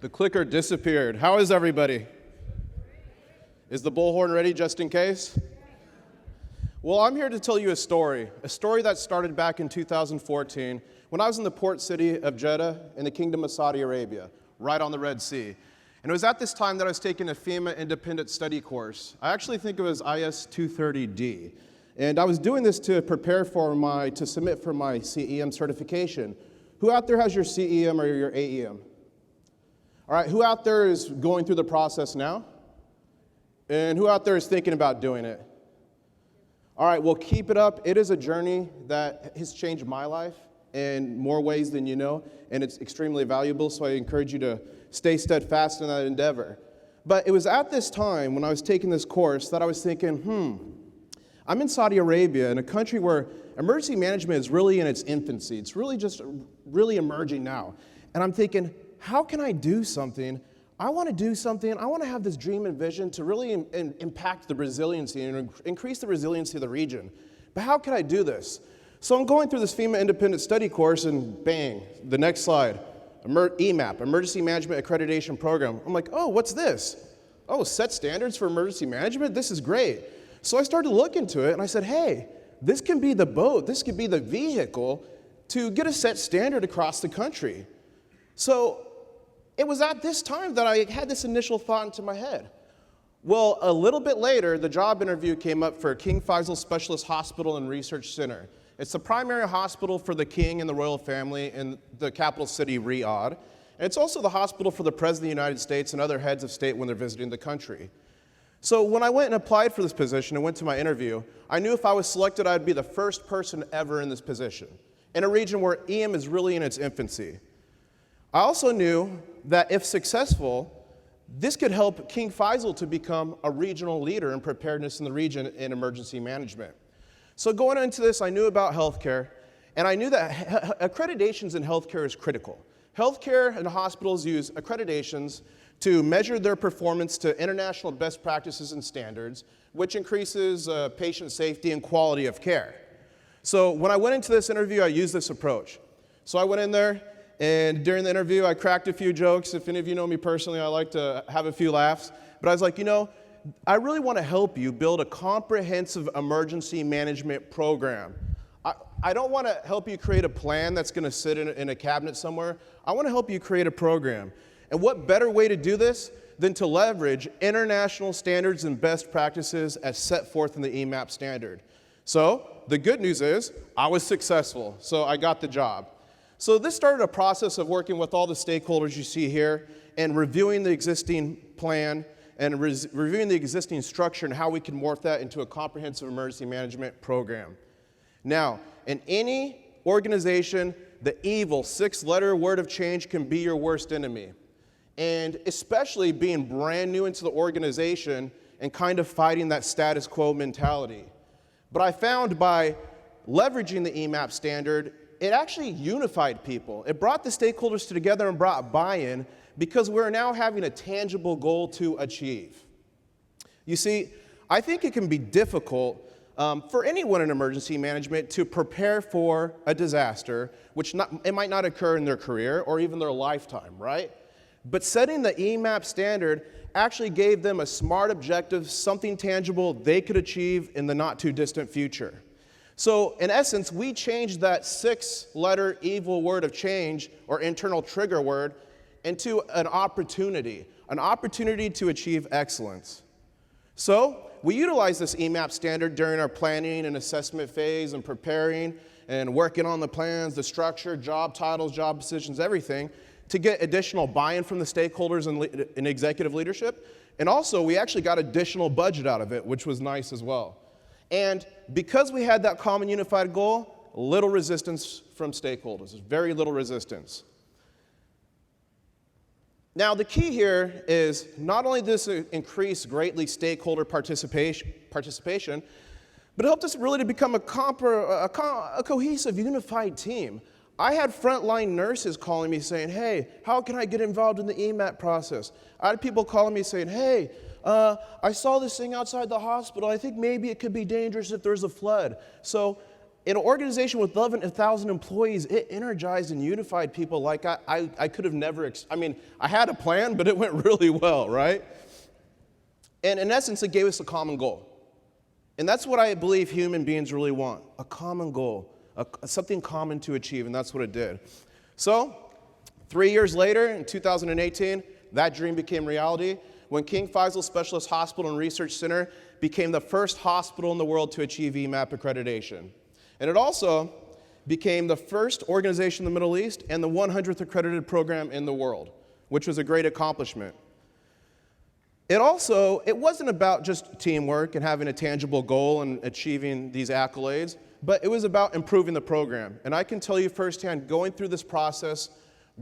The clicker disappeared. How is everybody? Is the bullhorn ready just in case? Well, I'm here to tell you a story that started back in 2014 when I was in the port city of Jeddah in the Kingdom of Saudi Arabia, right on the Red Sea. And it was at this time that I was taking a FEMA independent study course. I actually think it was IS 230D. And I was doing this to prepare to submit for my CEM certification. Who out there has your CEM or your AEM? All right, who out there is going through the process now? And who out there is thinking about doing it? All right, well, keep it up. It is a journey that has changed my life in more ways than you know, and it's extremely valuable, so I encourage you to stay steadfast in that endeavor. But it was at this time when I was taking this course that I was thinking, I'm in Saudi Arabia, in a country where emergency management is really in its infancy. It's really emerging now. And I'm thinking, how can I do something? I want to do something. I want to have this dream and vision to really impact the resiliency and increase the resiliency of the region. But how can I do this? So I'm going through this FEMA independent study course, and bang, the next slide, EMAP, Emergency Management Accreditation Program. I'm like, oh, what's this? Oh, set standards for emergency management? This is great. So I started to look into it, and I said, hey, this can be the boat, this could be the vehicle to get a set standard across the country. So it was at this time that I had this initial thought into my head. Well, a little bit later, the job interview came up for King Faisal Specialist Hospital and Research Center. It's the primary hospital for the king and the royal family in the capital city, Riyadh. And it's also the hospital for the President of the United States and other heads of state when they're visiting the country. So when I went and applied for this position and went to my interview, I knew if I was selected, I'd be the first person ever in this position, in a region where EM is really in its infancy. I also knew that if successful, this could help King Faisal to become a regional leader in preparedness in the region in emergency management. So going into this, I knew about healthcare, and I knew that accreditations in healthcare is critical. Healthcare and hospitals use accreditations to measure their performance to international best practices and standards, which increases patient safety and quality of care. So when I went into this interview, I used this approach. So I went in there, and during the interview, I cracked a few jokes. If any of you know me personally, I like to have a few laughs. But I was like, I really want to help you build a comprehensive emergency management program. I don't want to help you create a plan that's going to sit in a cabinet somewhere. I want to help you create a program. And what better way to do this than to leverage international standards and best practices as set forth in the EMAP standard? So the good news is I was successful, so I got the job. So this started a process of working with all the stakeholders you see here and reviewing the existing plan and reviewing the existing structure and how we can morph that into a comprehensive emergency management program. Now, in any organization, the evil six-letter word of change can be your worst enemy. And especially being brand new into the organization and kind of fighting that status quo mentality. But I found by leveraging the EMAP standard, it actually unified people. It brought the stakeholders together and brought buy-in because we're now having a tangible goal to achieve. You see, I think it can be difficult for anyone in emergency management to prepare for a disaster, which it might not occur in their career or even their lifetime, right? But setting the EMAP standard actually gave them a smart objective, something tangible they could achieve in the not too distant future. So in essence, we changed that six-letter evil word of change or internal trigger word into an opportunity to achieve excellence. So we utilize this EMAP standard during our planning and assessment phase and preparing and working on the plans, the structure, job titles, job decisions, everything, to get additional buy-in from the stakeholders and executive leadership. And also, we actually got additional budget out of it, which was nice as well. And because we had that common unified goal, little resistance from stakeholders, very little resistance. Now, the key here is not only this increase greatly stakeholder participation, but it helped us really to become a cohesive, unified team. I had frontline nurses calling me saying, hey, how can I get involved in the EMAP process? I had people calling me saying, hey, I saw this thing outside the hospital. I think maybe it could be dangerous if there's a flood. So in an organization with 11,000 employees, it energized and unified people like I could have never, I had a plan, but it went really well, right? And in essence, it gave us a common goal. And that's what I believe human beings really want, a common goal, something common to achieve, and that's what it did. So, 3 years later, in 2018, that dream became reality when King Faisal Specialist Hospital and Research Center became the first hospital in the world to achieve EMAP accreditation. And it also became the first organization in the Middle East and the 100th accredited program in the world, which was a great accomplishment. It wasn't about just teamwork and having a tangible goal and achieving these accolades, but it was about improving the program. And I can tell you firsthand, going through this process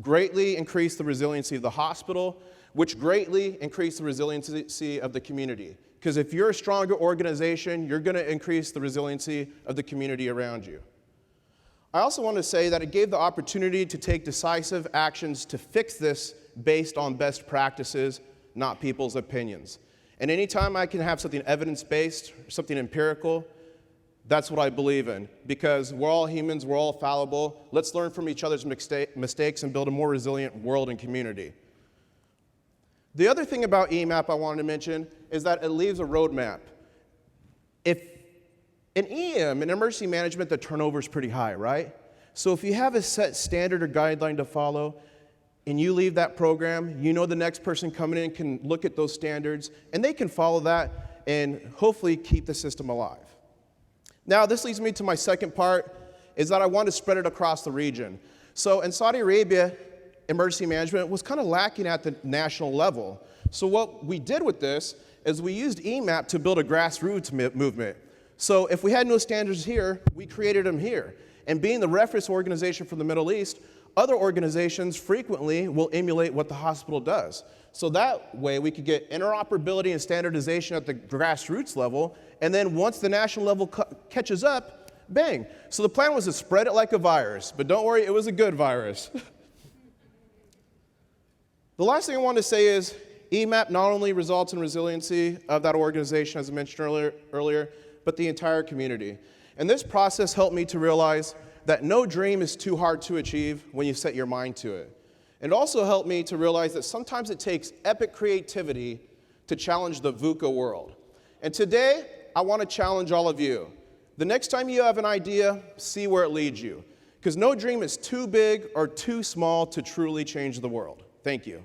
greatly increased the resiliency of the hospital, which greatly increased the resiliency of the community. Because if you're a stronger organization, you're going to increase the resiliency of the community around you. I also want to say that it gave the opportunity to take decisive actions to fix this based on best practices, not people's opinions. And anytime I can have something evidence-based, something empirical, that's what I believe in. Because we're all humans, we're all fallible. Let's learn from each other's mistakes and build a more resilient world and community. The other thing about EMAP I wanted to mention is that it leaves a roadmap. If in EM, in emergency management, the turnover is pretty high, right? So if you have a set standard or guideline to follow, and you leave that program, you know the next person coming in can look at those standards, and they can follow that and hopefully keep the system alive. Now, this leads me to my second part, is that I want to spread it across the region. So in Saudi Arabia, emergency management was kind of lacking at the national level. So what we did with this is we used EMAP to build a grassroots movement. So if we had no standards here, we created them here. And being the reference organization for the Middle East, other organizations frequently will emulate what the hospital does. So that way we could get interoperability and standardization at the grassroots level, and then once the national level catches up, bang. So the plan was to spread it like a virus, but don't worry, it was a good virus. The last thing I want to say is EMAP not only results in resiliency of that organization, as I mentioned earlier, but the entire community. And this process helped me to realize that no dream is too hard to achieve when you set your mind to it. It also helped me to realize that sometimes it takes epic creativity to challenge the VUCA world. And today, I want to challenge all of you. The next time you have an idea, see where it leads you. Because no dream is too big or too small to truly change the world. Thank you.